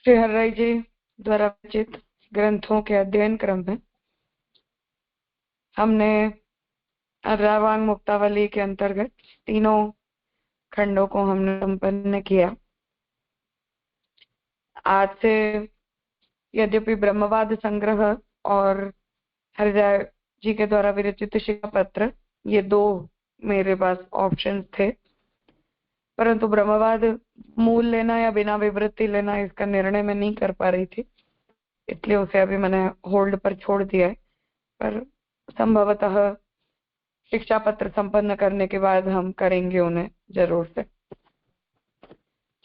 श्री हर्राई जी द्वारा रचित ग्रंथों के अध्ययन क्रम में हमने अर्रावांग मुक्तावली के अंतर्गत तीनों खंडों को हमने संपन्न किया। आज से यद्यपि ब्रह्मवाद संग्रह और हरिराय जी के द्वारा विरचित शिक्षा पत्र ये दो मेरे पास ऑप्शंस थे, परंतु ब्रह्मवाद मूल लेना या बिना विवृत्ति लेना इसका निर्णय मैं नहीं कर पा रही थी, इसलिए उसे अभी मैंने होल्ड पर छोड़ दिया है। पर संभवतः शिक्षा पत्र संपन्न करने के बाद हम करेंगे उन्हें जरूर से।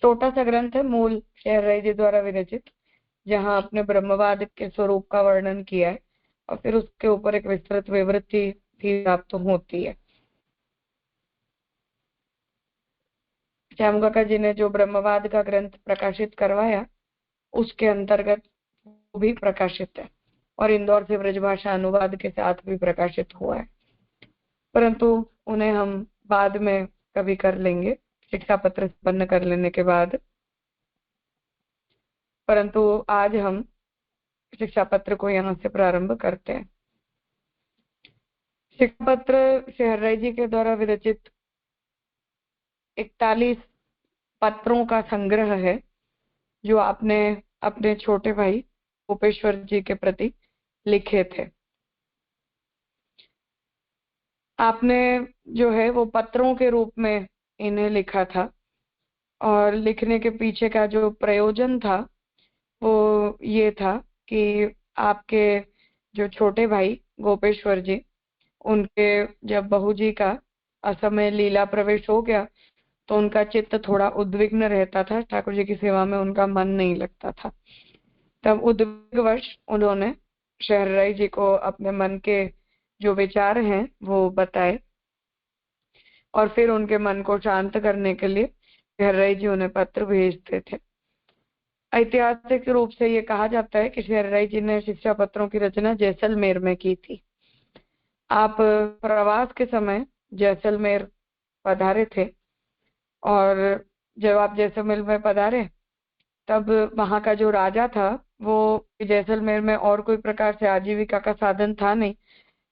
छोटा सा ग्रंथ है मूल श्री हर्राई जी द्वारा विरचित, जहां आपने ब्रह्मवाद के स्वरूप का वर्णन किया है और फिर उसके ऊपर एक विस्तृत विवृत्ति भी प्राप्त होती है। श्याम काका जी ने जो ब्रह्मवाद का ग्रंथ प्रकाशित करवाया उसके अंतर्गत वो भी प्रकाशित है और इंदौर से ब्रजभाषा अनुवाद के साथ भी प्रकाशित हुआ है, परंतु उन्हें हम बाद में कभी कर लेंगे शिक्षा पत्र संपन्न कर लेने के बाद। परंतु आज हम शिक्षा पत्र को यहाँ से प्रारंभ करते हैं। शिक्षा पत्र श्री हर्राई जी के द्वारा विरचित 41 पत्रों का संग्रह है जो आपने अपने छोटे भाई गोपेश्वर जी के प्रति लिखे थे। आपने जो है वो पत्रों के रूप में इन्हें लिखा था और लिखने के पीछे का जो प्रयोजन था वो ये था कि आपके जो छोटे भाई गोपेश्वर जी, उनके जब बहू जी का असमय लीला प्रवेश हो गया तो उनका चित्त थोड़ा उद्विग्न रहता था, ठाकुर जी की सेवा में उनका मन नहीं लगता था। तब उद्विग्नवश उन्होंने श्री हर्राई जी को अपने मन के जो विचार हैं वो बताए और फिर उनके मन को शांत करने के लिए श्री हर्राई जी उन्हें पत्र भेजते थे। ऐतिहासिक रूप से ये कहा जाता है कि श्री हर्राई जी ने शिक्षा पत्रों की रचना जैसलमेर में की थी। आप प्रवास के समय जैसलमेर पधारे थे और जब आप जैसलमेर में पधारे तब वहां का जो राजा था वो जैसलमेर में और कोई प्रकार से आजीविका का साधन था नहीं,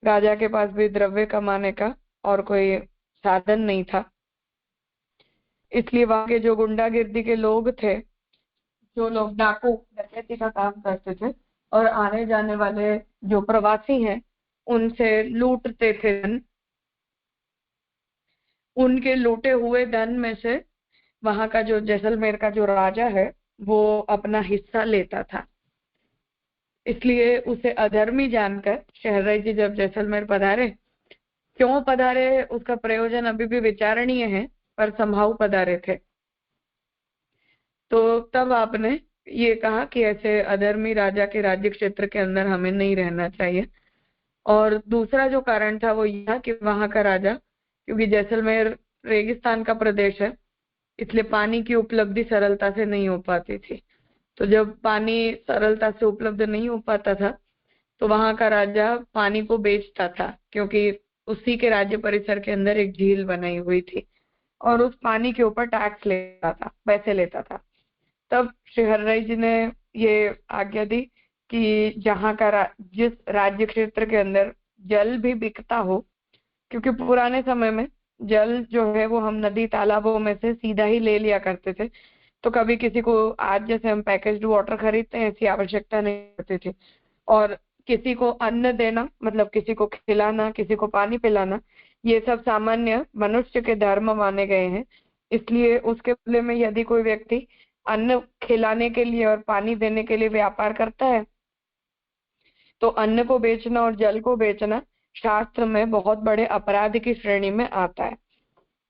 राजा के पास भी द्रव्य कमाने का और कोई साधन नहीं था, इसलिए वहां के जो गुंडागिर्दी के लोग थे, जो लोग डाकू डकैती का काम करते थे और आने जाने वाले जो प्रवासी हैं उनसे लूटते थे धन, उनके लूटे हुए धन में से वहां का जो जैसलमेर का जो राजा है वो अपना हिस्सा लेता था। इसलिए उसे अधर्मी जानकर श्री हर्राई जी जब जैसलमेर पधारे, क्यों पधारे उसका प्रयोजन अभी भी विचारणीय है, पर संभाव पधारे थे। तो तब आपने ये कहा कि ऐसे अधर्मी राजा के राज्य क्षेत्र के अंदर हमें नहीं रहना चाहिए। और दूसरा जो कारण था वो यह कि वहां का राजा, क्योंकि जैसलमेर रेगिस्तान का प्रदेश है, इसलिए पानी की उपलब्धि सरलता से नहीं हो पाती थी। तो जब पानी सरलता से उपलब्ध नहीं हो पाता था तो वहां का राजा पानी को बेचता था, क्योंकि उसी के राज्य परिसर के अंदर एक झील बनाई हुई थी और उस पानी के ऊपर टैक्स लेता था, पैसे लेता था। तब श्री हर्राई जी ने ये आज्ञा दी कि जहाँ का जिस राज्य क्षेत्र के अंदर जल भी बिकता हो, क्योंकि पुराने समय में जल जो है वो हम नदी तालाबों में से सीधा ही ले लिया करते थे, तो कभी किसी को आज जैसे हम पैकेज्ड वाटर खरीदते हैं ऐसी आवश्यकता नहीं होती थी। और किसी को अन्न देना मतलब किसी को खिलाना, किसी को पानी पिलाना, ये सब सामान्य मनुष्य के धर्म माने गए हैं। इसलिए उसके बदले में यदि कोई व्यक्ति अन्न खिलाने के लिए और पानी देने के लिए व्यापार करता है तो अन्न को बेचना और जल को बेचना शास्त्र में बहुत बड़े अपराध की श्रेणी में आता है।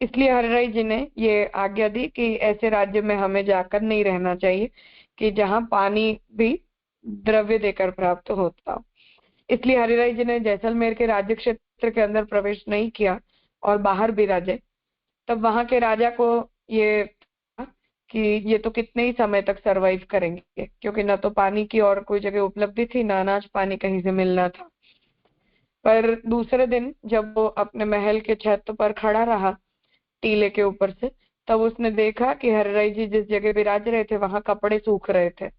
इसलिए हर्राई जी ने ये आज्ञा दी कि ऐसे राज्य में हमें जाकर नहीं रहना चाहिए कि जहाँ पानी भी द्रव्य देकर प्राप्त होता हो। इसलिए हरिराई जी ने जैसलमेर के राज्य क्षेत्र के अंदर प्रवेश नहीं किया और बाहर विराजे। तब वहां के राजा को ये कि ये तो कितने ही समय तक सरवाइव करेंगे, क्योंकि ना तो पानी की और कोई जगह उपलब्धि थी, ना अनाज पानी कहीं से मिलना था। पर दूसरे दिन जब वो अपने महल के छत पर खड़ा रहा टीले के ऊपर से, तब उसने देखा कि हरिराई जी जिस जगह विराज रहे थे वहां कपड़े सूख रहे थे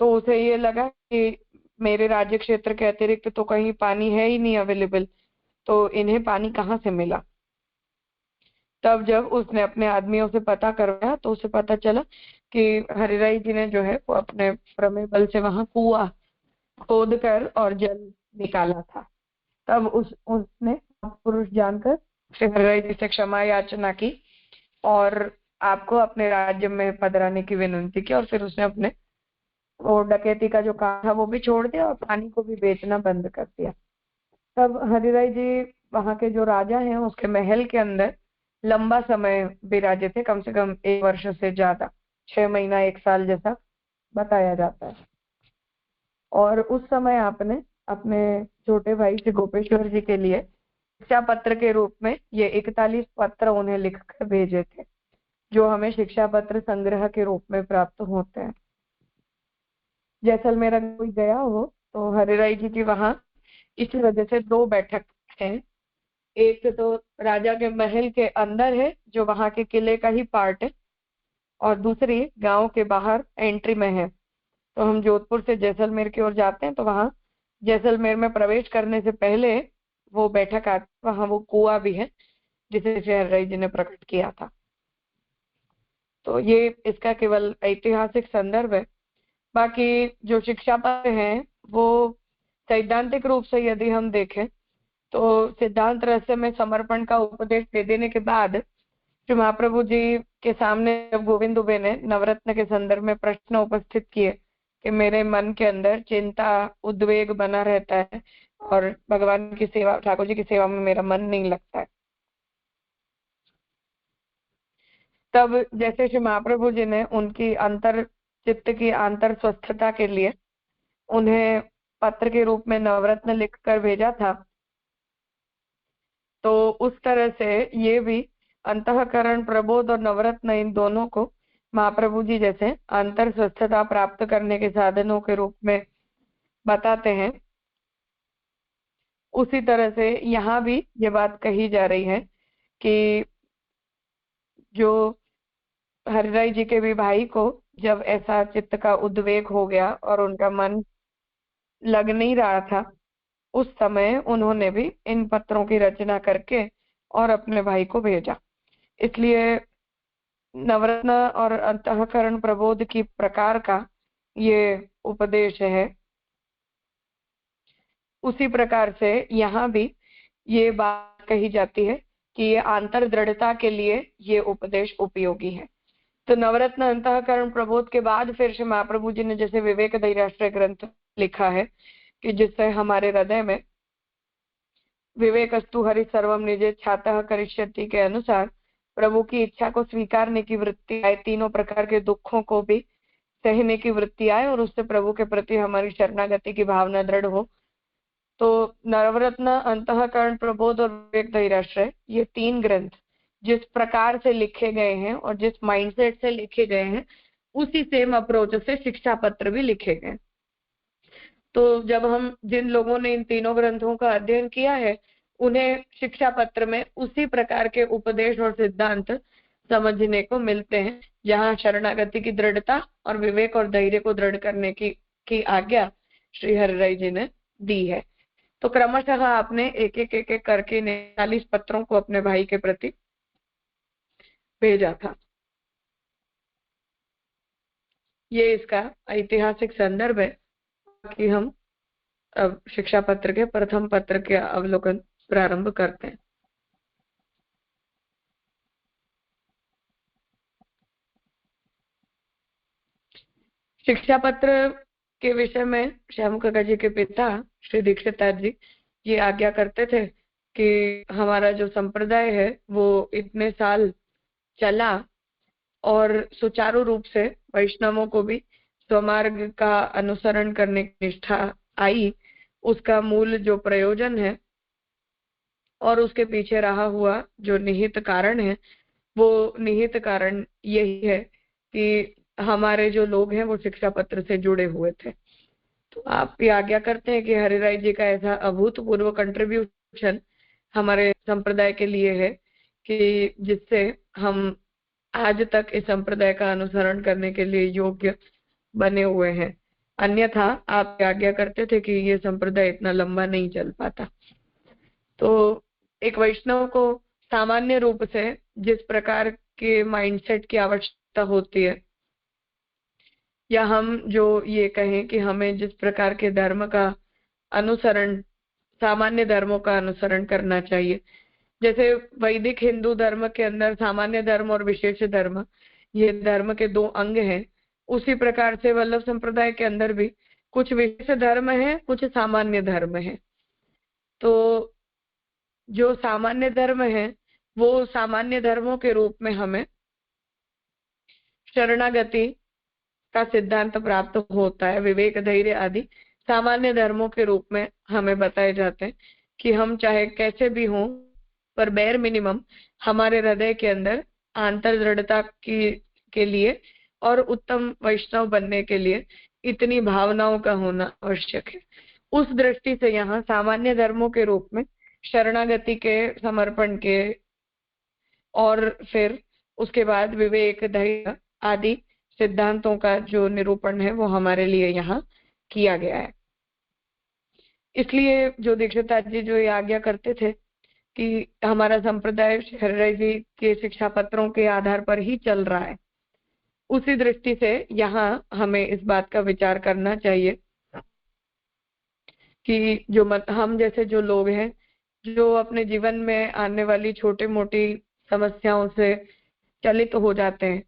तो उसे ये लगा कि मेरे राज्य क्षेत्र के अतिरिक्त तो कहीं पानी है ही नहीं अवेलेबल, तो इन्हें पानी कहाँ से मिला। तब जब उसने अपने आदमियों से पता करवाया तो उसे पता चला कि हरिराई जी ने जो है वो अपने प्रमेय बल से वहां कुआं खोद कर और जल निकाला था। तब उसने पुरुष जानकर श्री हरिराई जी से क्षमा याचना की और आपको अपने राज्य में पधराने की विनती की, और फिर उसने अपने वो डकैती का जो काम था वो भी छोड़ दिया और पानी को भी बेचना बंद कर दिया। तब हरिराय जी वहां के जो राजा हैं उसके महल के अंदर लंबा समय विराजे थे, कम से कम 1 वर्ष से ज्यादा, 6 महीना 1 साल जैसा बताया जाता है। और उस समय आपने अपने छोटे भाई श्री गोपेश्वर जी के लिए शिक्षा पत्र के रूप में ये 41 पत्र उन्हें लिखकर भेजे थे, जो हमें शिक्षा पत्र संग्रह के रूप में प्राप्त होते हैं। जैसलमेर अगर कोई गया हो तो हरिराय जी की वहां इसी वजह से 2 बैठक है। एक तो राजा के महल के अंदर है जो वहां के किले का ही पार्ट है, और दूसरी गांव के बाहर एंट्री में है। तो हम जोधपुर से जैसलमेर की ओर जाते हैं तो वहां जैसलमेर में प्रवेश करने से पहले वो बैठक आती, वहां वो कुआं भी है जिसे श्री हरिराय जी ने प्रकट किया था। तो ये इसका केवल ऐतिहासिक संदर्भ है। बाकी जो शिक्षा पत्र हैं वो सैद्धांतिक रूप से यदि हम देखें तो सिद्धांत रहस्य में समर्पण का उपदेश दे देने के बाद श्री महाप्रभु जी के सामने जब गोविंद दुबे ने नवरत्न के संदर्भ में प्रश्न उपस्थित किए कि मेरे मन के अंदर चिंता उद्वेग बना रहता है और भगवान की सेवा, ठाकुर जी की सेवा में मेरा मन नहीं लगता है, तब जैसे श्री महाप्रभु जी ने उनकी अंतर चित्त की अंतर स्वस्थता के लिए उन्हें पत्र के रूप में नवरत्न लिखकर भेजा था, तो उस तरह से ये भी अंतःकरण प्रबोध और नवरत्न इन दोनों को महाप्रभु जी जैसे अंतर स्वस्थता प्राप्त करने के साधनों के रूप में बताते हैं। उसी तरह से यहाँ भी ये बात कही जा रही है कि जो हरिराय जी के भी भाई को जब ऐसा चित्त का उद्वेग हो गया और उनका मन लग नहीं रहा था, उस समय उन्होंने भी इन पत्रों की रचना करके और अपने भाई को भेजा। इसलिए नवरत्न और अंतःकरण प्रबोध की प्रकार का ये उपदेश है। उसी प्रकार से यहाँ भी ये बात कही जाती है कि ये आंतर दृढ़ता के लिए ये उपदेश उपयोगी है। तो नवरत्न अंतःकरण प्रबोध के बाद फिर श्री महाप्रभु जी ने जैसे विवेक धैर्याश्रय ग्रंथ लिखा है कि जिससे हमारे हृदय में विवेकस्तु हरि सर्वम निजे छातः करिष्यति के अनुसार प्रभु की इच्छा को स्वीकारने की वृत्ति आए, तीनों प्रकार के दुखों को भी सहने की वृत्ति आए और उससे प्रभु के प्रति हमारी शरणागति की भावना दृढ़ हो। तो नवरत्न, अंतःकरण प्रबोध और विवेक धैर्याश्रय, ये 3 ग्रंथ जिस प्रकार से लिखे गए हैं और जिस माइंडसेट से लिखे गए हैं उसी सेम अप्रोच से शिक्षा पत्र भी लिखे गए। तो जब हम जिन लोगों ने इन तीनों ग्रंथों का अध्ययन किया है उन्हें शिक्षा पत्र में उसी प्रकार के उपदेश और सिद्धांत समझने को मिलते हैं, जहाँ शरणागति की दृढ़ता और विवेक और धैर्य को दृढ़ करने की आज्ञा श्री हरिराय जी ने दी है। तो क्रमशः आपने एक एक करके 49 पत्रों को अपने भाई के प्रति भेजा था। ये इसका ऐतिहासिक संदर्भ है कि हम अब शिक्षा पत्र के प्रथम पत्र के अवलोकन प्रारंभ करते हैं। शिक्षा पत्र के विषय में श्याम काका जी के पिता श्री दीक्षिताथ जी ये आज्ञा करते थे कि हमारा जो संप्रदाय है वो इतने साल चला और सुचारू रूप से वैष्णवों को भी स्वमार्ग का अनुसरण करने की निष्ठा आई, उसका मूल जो प्रयोजन है और उसके पीछे रहा हुआ जो निहित कारण है, वो निहित कारण यही है कि हमारे जो लोग हैं वो शिक्षा पत्र से जुड़े हुए थे। तो आप ये आज्ञा करते हैं कि हरिराय जी का ऐसा अभूतपूर्व कंट्रीब्यूशन हमारे संप्रदाय के लिए है कि जिससे हम आज तक इस संप्रदाय का अनुसरण करने के लिए योग्य बने हुए हैं। अन्यथा आप आज्ञा करते थे कि ये संप्रदाय इतना लंबा नहीं चल पाता। तो एक वैष्णव को सामान्य रूप से जिस प्रकार के माइंडसेट की आवश्यकता होती है, या हम जो ये कहें कि हमें जिस प्रकार के धर्म का अनुसरण, सामान्य धर्मों का अनुसरण करना चाहिए, जैसे वैदिक हिंदू धर्म के अंदर सामान्य धर्म और विशेष धर्म, ये धर्म के दो अंग हैं, उसी प्रकार से वल्लभ संप्रदाय के अंदर भी कुछ विशेष धर्म है, कुछ सामान्य धर्म है। तो जो सामान्य धर्म है वो सामान्य धर्मों के रूप में हमें शरणागति का सिद्धांत प्राप्त होता है। विवेक, धैर्य आदि सामान्य धर्मों के रूप में हमें बताए जाते हैं कि हम चाहे कैसे भी हों, पर बेर मिनिमम हमारे हृदय के अंदर आंतर दृढ़ता की के लिए और उत्तम वैष्णव बनने के लिए इतनी भावनाओं का होना आवश्यक है। उस दृष्टि से यहाँ सामान्य धर्मों के रूप में शरणागति के, समर्पण के, और फिर उसके बाद विवेक, धैर्य आदि सिद्धांतों का जो निरूपण है वो हमारे लिए यहाँ किया गया है। इसलिए जो दीक्षिताथ जी जो ये आज्ञा करते थे कि हमारा संप्रदाय हरिराय जी के शिक्षा पत्रों के आधार पर ही चल रहा है, उसी दृष्टि से यहाँ हमें इस बात का विचार करना चाहिए कि जो हम जैसे जो लोग हैं, जो अपने जीवन में आने वाली छोटी मोटी समस्याओं से चलित हो जाते हैं,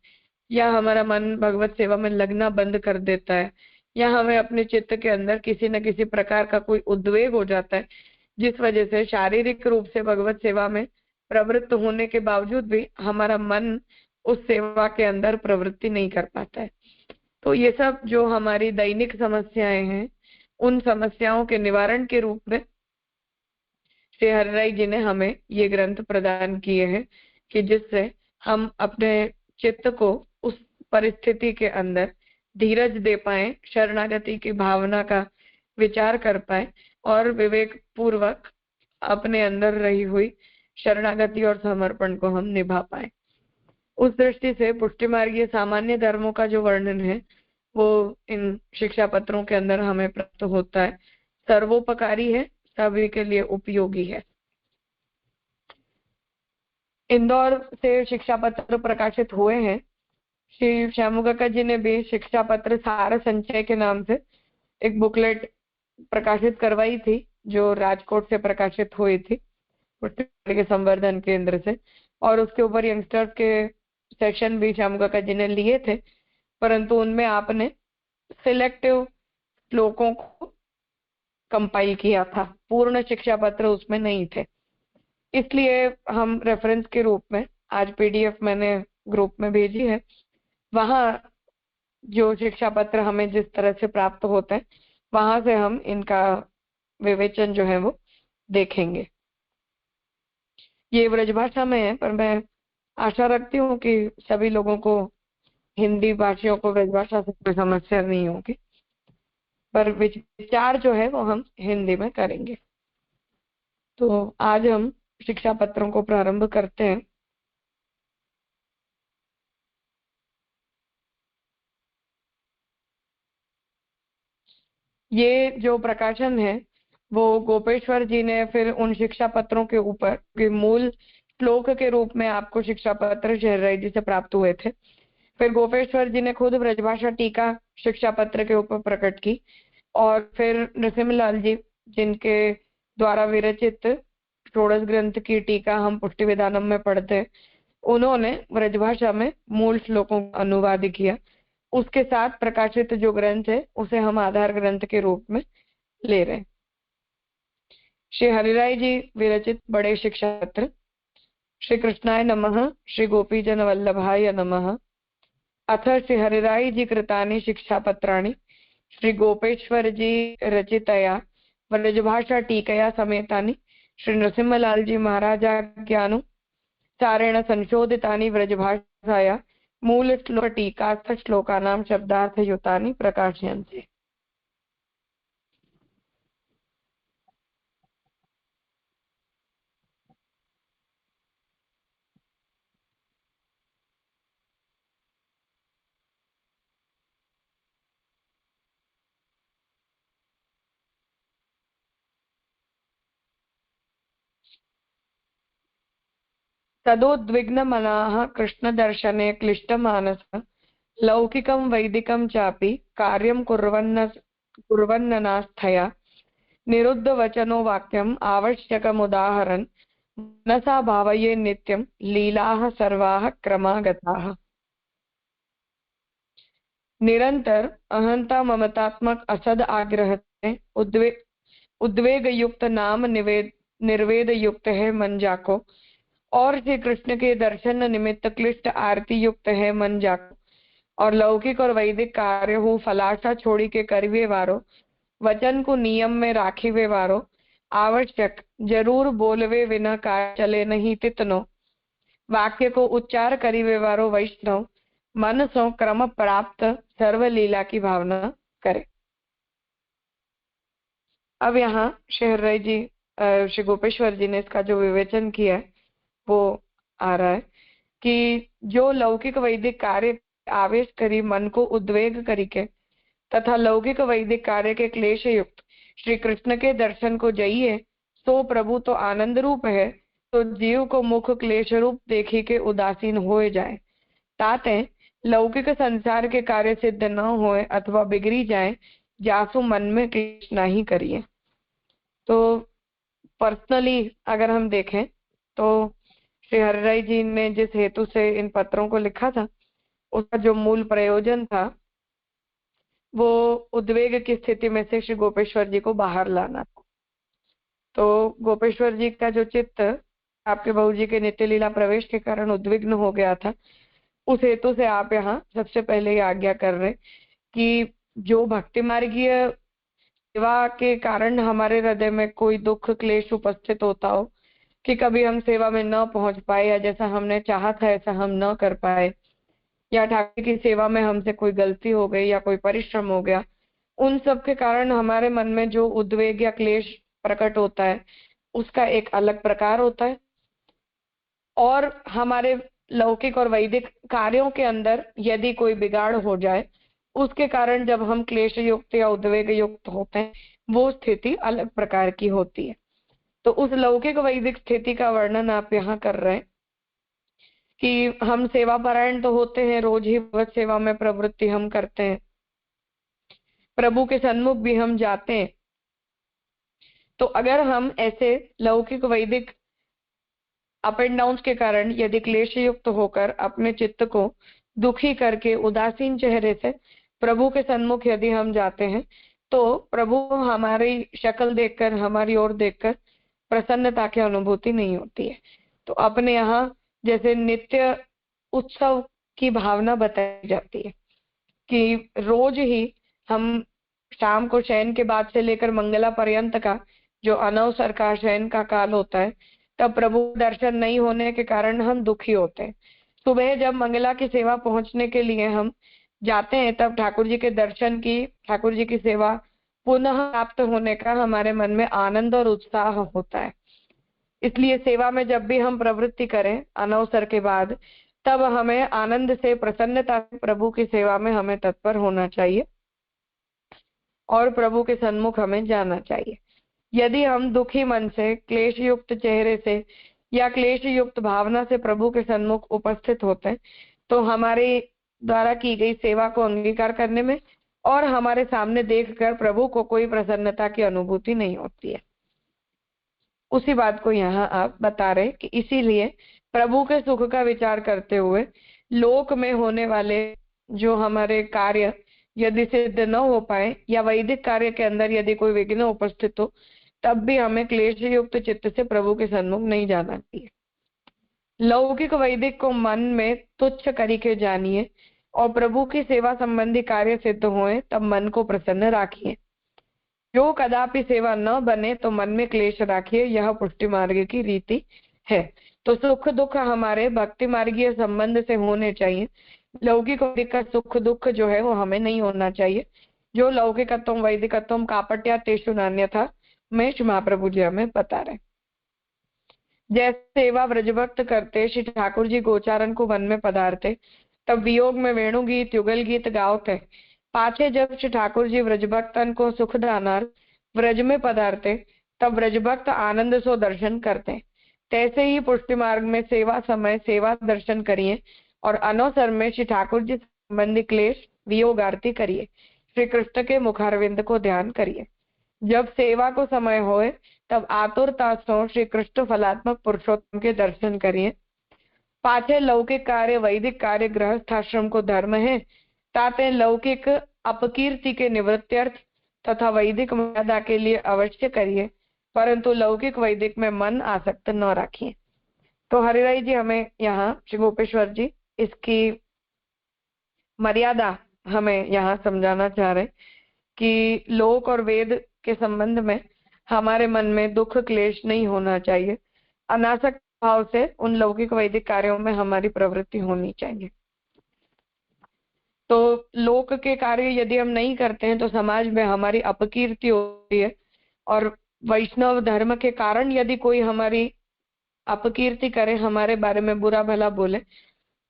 या हमारा मन भगवत सेवा में लगना बंद कर देता है, या हमें अपने चित्त के अंदर किसी न किसी प्रकार का कोई उद्वेग हो जाता है, जिस वजह से शारीरिक रूप से भगवत सेवा में प्रवृत्त होने के बावजूद भी हमारा मन उस सेवा के अंदर प्रवृत्ति नहीं कर पाता है। तो ये सब जो हमारी दैनिक समस्याएं हैं, उन समस्याओं के निवारण के रूप में श्री हरिराय जी ने हमें ये ग्रंथ प्रदान किए हैं कि जिससे हम अपने चित्त को उस परिस्थिति के अंदर धीरज दे पाए, शरणागति की भावना का विचार कर पाए और विवेक पूर्वक अपने अंदर रही हुई शरणागति और समर्पण को हम निभा पाए। उस दृष्टि से पुष्टि मार्गीय सामान्य धर्मों का जो वर्णन है वो इन शिक्षा पत्रों के अंदर हमें प्राप्त होता है। सर्वोपकारी है, सभी के लिए उपयोगी है। इंदौर से शिक्षा पत्र प्रकाशित हुए हैं। श्री श्यामुकाका जी ने भी शिक्षा पत्र सार संचय के नाम से एक बुकलेट प्रकाशित करवाई थी, जो राजकोट से प्रकाशित हुई थी के संवर्धन केंद्र से, और उसके ऊपर यंगस्टर्स के सेशन भी श्यामुकाका जी ने लिए थे, परंतु उनमें आपने सिलेक्टिव श्लोकों को कंपाइल किया था, पूर्ण शिक्षा पत्र उसमें नहीं थे। इसलिए हम रेफरेंस के रूप में आज पीडीएफ मैंने ग्रुप में भेजी है, वहां जो शिक्षा पत्र हमें जिस तरह से प्राप्त होते हैं वहां से हम इनका विवेचन जो है वो देखेंगे। ये ब्रजभाषा में है, पर मैं आशा रखती हूँ कि सभी लोगों को, हिंदी भाषियों को ब्रजभाषा से कोई समस्या नहीं होगी, पर विचार जो है वो हम हिंदी में करेंगे। तो आज हम शिक्षा पत्रों को प्रारंभ करते हैं। ये जो प्रकाशन है वो गोपेश्वर जी ने फिर उन शिक्षा पत्रों के ऊपर के मूल श्लोक के रूप में आपको शिक्षा पत्र हरिराय जी से प्राप्त हुए थे। फिर गोपेश्वर जी ने खुद ब्रजभाषा टीका शिक्षा पत्र के ऊपर प्रकट की, और फिर नृसिंहलाल जी जिनके द्वारा विरचित षोडश ग्रंथ की टीका हम पुष्टि विधानम में पढ़ते हैं, उन्होंने ब्रजभाषा में मूल श्लोकों का अनुवाद किया। उसके साथ प्रकाशित जो ग्रंथ है उसे हम आधार ग्रंथ के रूप में ले रहे हैं। श्री हरिराय जी विरचित बड़े शिक्षा पत्र। श्री कृष्णाय नमः, श्री गोपीजन वल्लभाय नमः। अथ श्री हरिराय जी कृतानि शिक्षा पत्राणि श्री गोपेश्वर जी रचितया ब्रजभाषा टीकया समेतानि श्री नृसिंहलाल जी महाराजाज्ञानु सारेण संशोधितानि ब्रजभाषाया मूल श्लोक टीकास्थ श्लोकानां शब्दार्थयुतानि प्रकाशयन्ति। सदोद्विग्नमनाः कृष्णदर्शने क्लिष्टमानसः लौकिकं वैदिकं चापि कार्यं कुर्वन्ननास्थया निरुद्धवचनो वाक्यम् आवश्यकमुदाहरन् मनसा भावये नित्यं लीलाः सर्वाः क्रमागताः। निरंतर अहंता ममतात्मक असद आग्रह से उद्वेग युक्त नाम निर्वेद युक्त है मन जाको, और श्री कृष्ण के दर्शन निमित्त क्लिष्ट आरती युक्त है मन जाको, और लौकिक और वैदिक कार्य हो फलाशा छोड़ी के करिवे वारो, वचन को नियम में राखीवे वारो, आवश्यक जरूर बोलवे बिना कार्य चले नहीं तितनो, वाक्य को उच्चार करिवे वारो वैष्णव, मन सो क्रम प्राप्त सर्वलीला की भावना करे। अब यहाँ श्री जी श्री गोपेश्वर जी ने इसका जो विवेचन किया है वो आ रहा है कि जो लौकिक वैदिक कार्य आवेश करी मन को उद्वेग करी के तथा लौकिक वैदिक कार्य के क्लेश युक्त श्री कृष्ण के दर्शन को जइए, सो प्रभु तो आनंद रूप है, तो जीव को मुख क्लेश रूप देखी के उदासीन हो जाए, ताते लौकिक संसार के कार्य सिद्ध न होए अथवा बिगड़ी जाए, जासु मन में क्लेश नहीं करिए। तो पर्सनली अगर हम देखें तो श्री हरिराय जी ने जिस हेतु से इन पत्रों को लिखा था उसका जो मूल प्रयोजन था वो उद्वेग की स्थिति में से श्री गोपेश्वर जी को बाहर लाना था। तो गोपेश्वर जी का जो चित्त आपके बहू जी के नित्य लीला प्रवेश के कारण उद्विग्न हो गया था, उस हेतु से आप यहाँ सबसे पहले ये आज्ञा कर रहे कि जो भक्ति मार्गीय सेवा के कारण हमारे हृदय में कोई दुख क्लेश उपस्थित होता हो कि कभी हम सेवा में न पहुंच पाए या जैसा हमने चाहा था ऐसा हम न कर पाए, या ठाकुर की सेवा में हमसे कोई गलती हो गई या कोई परिश्रम हो गया, उन सब के कारण हमारे मन में जो उद्वेग या क्लेश प्रकट होता है उसका एक अलग प्रकार होता है। और हमारे लौकिक और वैदिक कार्यों के अंदर यदि कोई बिगाड़ हो जाए उसके कारण जब हम क्लेश युक्त या उद्वेग युक्त होते हैं वो स्थिति अलग प्रकार की होती है। तो उस लौकिक वैदिक स्थिति का वर्णन आप यहाँ कर रहे हैं कि हम सेवा परायण तो होते हैं, रोज ही भगवत सेवा में प्रवृत्ति हम करते हैं, प्रभु के सन्मुख भी हम जाते हैं। तो अगर हम ऐसे लौकिक वैदिक अप एंड डाउन के कारण यदि क्लेश युक्त होकर अपने चित्त को दुखी करके उदासीन चेहरे से प्रभु के सन्मुख यदि हम जाते हैं तो प्रभु हमारी शक्ल देखकर, हमारी ओर देखकर प्रसन्नता की अनुभूति नहीं होती है। तो अपने यहाँ जैसे नित्य उत्सव की भावना बताई जाती है कि रोज ही हम शाम को शयन के बाद से लेकर मंगला पर्यंत का जो अनवसर का शयन का काल होता है तब प्रभु दर्शन नहीं होने के कारण हम दुखी होते हैं। सुबह जब मंगला की सेवा पहुंचने के लिए हम जाते हैं तब ठाकुर जी के दर्शन की, ठाकुर जी की सेवा पुनः प्राप्त होने का हमारे मन में आनंद और उत्साह होता है। इसलिए सेवा में जब भी हम प्रवृत्ति करें अनवसर के बाद तब हमें आनंद से, प्रसन्नता से प्रभु की सेवा में हमें तत्पर होना चाहिए और प्रभु के सन्मुख हमें जाना चाहिए। यदि हम दुखी मन से, क्लेश युक्त चेहरे से या क्लेश युक्त भावना से प्रभु के सन्मुख उपस्थित होते हैं तो हमारे द्वारा की गई सेवा को अंगीकार करने में और हमारे सामने देखकर प्रभु को कोई प्रसन्नता की अनुभूति नहीं होती है। उसी बात को यहाँ आप बता रहे कि इसीलिए प्रभु के सुख का विचार करते हुए लोक में होने वाले जो हमारे कार्य यदि सिद्ध न हो पाए या वैदिक कार्य के अंदर यदि कोई विघ्न उपस्थित हो तब भी हमें क्लेश युक्त चित्त से प्रभु के सन्मुख नहीं जाना चाहिए। लौकिक वैदिक को मन में तुच्छ करी के जानिए और प्रभु की सेवा संबंधी कार्य सिद्ध होए तब मन को प्रसन्न राखिए। जो कदापि सेवा न बने तो मन में क्लेश राखिए, यह पुष्टि मार्ग की रीति है। तो सुख दुख हमारे भक्ति मार्गीय संबंध से होने चाहिए। लौकिक वैदिक का सुख दुख जो है वो हमें नहीं होना चाहिए। जो लौकिकत्व वैदिकत्व कापट्या तेषु नान्यथा में महाप्रभु जी हमें बता रहे। जैसे सेवा व्रजभक्त करते श्री ठाकुर जी गोचारण को वन में पधारते तब वियोग में वेणु गीत युगल गीत गावते, पाछे जब श्री ठाकुर जी व्रजभक्तन को सुख दानार व्रज में पधारते तब व्रजभक्त आनंद सो दर्शन करते। तैसे ही पुष्टि मार्ग में सेवा समय सेवा दर्शन करिए और अनवसर में श्री ठाकुर जी संबंधी क्लेश वियोग आरती करिए। श्री कृष्ण के मुखारविंद को ध्यान करिए। जब सेवा को समय होए तब आतुरता से श्री कृष्ण फलात्मक पुरुषोत्तम के दर्शन करिए। पाछे लौकिक कार्य वैदिक कार्य गृहस्थाश्रम को धर्म है, ताते लौकिक अपकीर्ति के निवृत्त्यर्थ तथा वैदिक मर्यादा के लिए अवश्य करिए, परंतु लौकिक वैदिक में मन आसक्त न रखिए। तो हरिराय जी हमें यहाँ श्री गोपेश्वर जी इसकी मर्यादा हमें यहाँ समझाना चाह रहे कि लोक और वेद के संबंध में हमारे मन में दुख क्लेश नहीं होना चाहिए। अनासक्त भाव से उन लौकिक वैदिक कार्यों में हमारी प्रवृत्ति होनी चाहिए। तो लोक के कार्य यदि हम नहीं करते हैं तो समाज में हमारी अपकीर्ति होती है, और वैष्णव धर्म के कारण यदि कोई हमारी अपकीर्ति करे, हमारे बारे में बुरा भला बोले,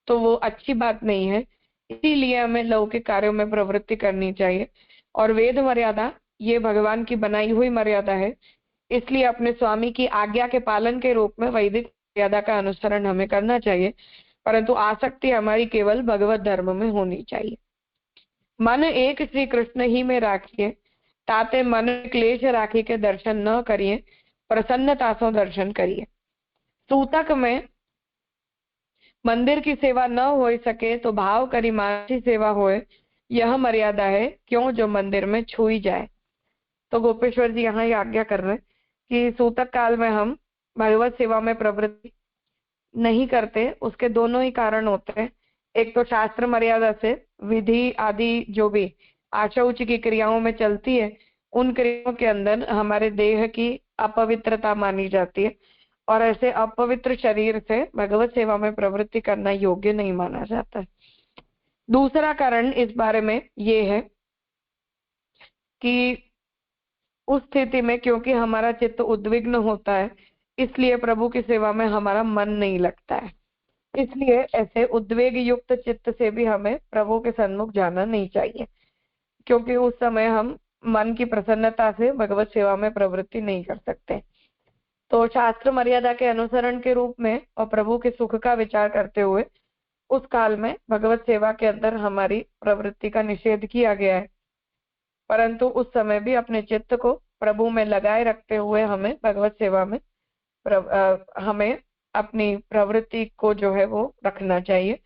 तो वो अच्छी बात नहीं है। इसीलिए हमें लौकिक कार्यों में प्रवृत्ति करनी चाहिए। और वेद मर्यादा ये भगवान की बनाई हुई मर्यादा है, इसलिए अपने स्वामी की आज्ञा के पालन के रूप में वैदिक मर्यादा का अनुसरण हमें करना चाहिए, परंतु आसक्ति हमारी केवल भगवत धर्म में होनी चाहिए। मन एक श्री कृष्ण ही में राखिए, ताते मन क्लेश राखी के दर्शन न करिए, प्रसन्नता से दर्शन करिए। सूतक में मंदिर की सेवा न हो सके तो भाव करी मानसी सेवा होए, यह मर्यादा है क्यों जो मंदिर में छुई जाए। तो गोपेश्वर जी यहाँ ये आज्ञा कर रहे हैं कि सूतक काल में हम भगवत सेवा में प्रवृत्ति नहीं करते। उसके दोनों ही कारण होते हैं। एक तो शास्त्र मर्यादा से विधि आदि जो भी आशौच की क्रियाओं में चलती है, उन क्रियाओं के अंदर हमारे देह की अपवित्रता मानी जाती है, और ऐसे अपवित्र शरीर से भगवत सेवा में प्रवृत्ति करना योग्य नहीं माना जाता है। दूसरा कारण इस बारे में ये है कि उस स्थिति में क्योंकि हमारा चित्त उद्विग्न होता है, इसलिए प्रभु की सेवा में हमारा मन नहीं लगता है। इसलिए ऐसे उद्वेग युक्त चित्त से भी हमें प्रभु के सन्मुख जाना नहीं चाहिए, क्योंकि उस समय हम मन की प्रसन्नता से भगवत सेवा में प्रवृत्ति नहीं कर सकते। तो शास्त्र मर्यादा के अनुसरण के रूप में और प्रभु के सुख का विचार करते हुए उस काल में भगवत सेवा के अंदर हमारी प्रवृत्ति का निषेध किया गया है, परंतु उस समय भी अपने चित्त को प्रभु में लगाए रखते हुए हमें भगवत सेवा में हमें अपनी प्रवृत्ति को जो है वो रखना चाहिए,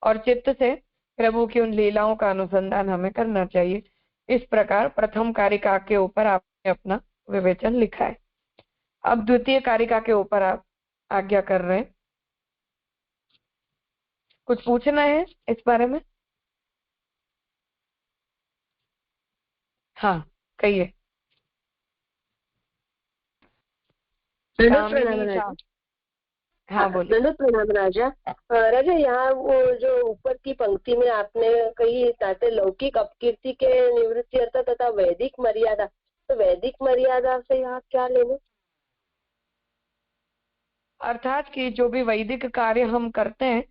और चित्त से प्रभु की उन लीलाओं का अनुसंधान हमें करना चाहिए। इस प्रकार प्रथम कारिका के ऊपर आपने अपना विवेचन लिखा है। अब द्वितीय कारिका के ऊपर आप आज्ञा कर रहे हैं। कुछ पूछना है इस बारे में? हाँ कहिए। हाँ बोलिए। दंडवत प्रणाम राजा। राजा यहाँ वो जो ऊपर की पंक्ति में आपने कही ताते लौकिक अपकीर्ति के निवृत्ति अर्थ तथा वैदिक मर्यादा, तो वैदिक मर्यादा से यहाँ क्या लेना? अर्थात कि जो भी वैदिक कार्य हम करते हैं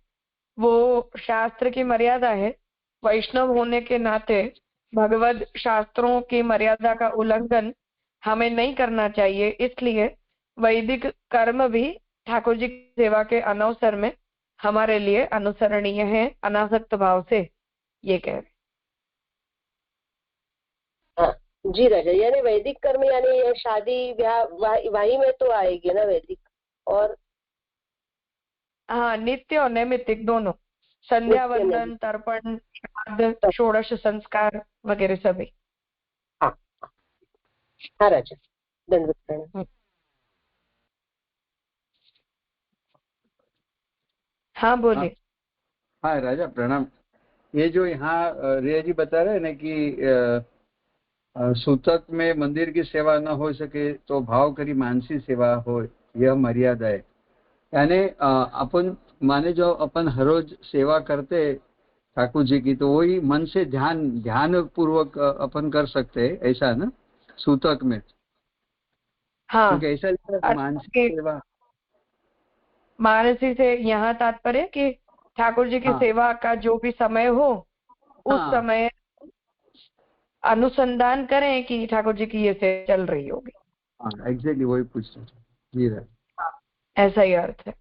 वो शास्त्र की मर्यादा है। वैष्णव होने के नाते भगवत शास्त्रों की मर्यादा का उल्लंघन हमें नहीं करना चाहिए, इसलिए वैदिक कर्म भी ठाकुर जी की सेवा के अनवसर में हमारे लिए अनुसरणीय है अनासक्त भाव से, ये कह रहे। हाँ जी राजा, यानी वैदिक कर्म यानी ये शादी ब्याह वही में तो आएगी ना वैदिक, और हाँ नित्य और नैमित्तिक दोनों, संध्या वंदन तर्पण श्राद्ध षोडश संस्कार वगैरह सभी। हाँ हाँ राजा, दंडवत प्रणाम। हाँ बोलिए। हाँ राजा प्रणाम। ये जो यहाँ रिया जी बता रहे हैं ना कि सूतक में मंदिर की सेवा न हो सके तो भाव करी मानसी सेवा हो, यह मर्यादा है। यानी अपन माने जो अपन हर रोज सेवा करते ठाकुर जी की, तो वही मन से ध्यान पूर्वक अपन कर सकते हैं, ऐसा ना सूतक में? हाँ क्योंकि ऐसा मानसी सेवा, मानसी से यहाँ तात्पर्य कि ठाकुर जी की हाँ, सेवा का जो भी समय हो उस हाँ, समय अनुसंधान करें कि ठाकुर जी की ये सेवा चल रही होगी। हाँ एग्जैक्टली वही पूछ रहे जी। ऐसा ही अर्थ है।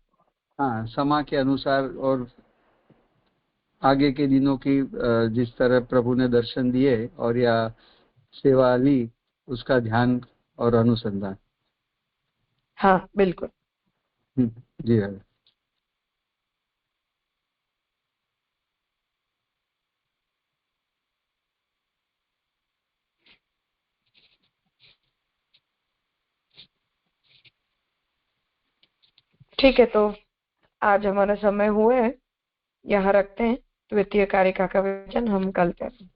हाँ, समा के अनुसार और आगे के दिनों की जिस तरह प्रभु ने दर्शन दिए और या सेवा ली, उसका ध्यान और अनुसंधान। हाँ बिल्कुल। जी राजा। ठीक है, तो आज हमारा समय हुआ है, यहाँ रखते हैं। द्वितीय कारिका का विवेचन हम कल करें।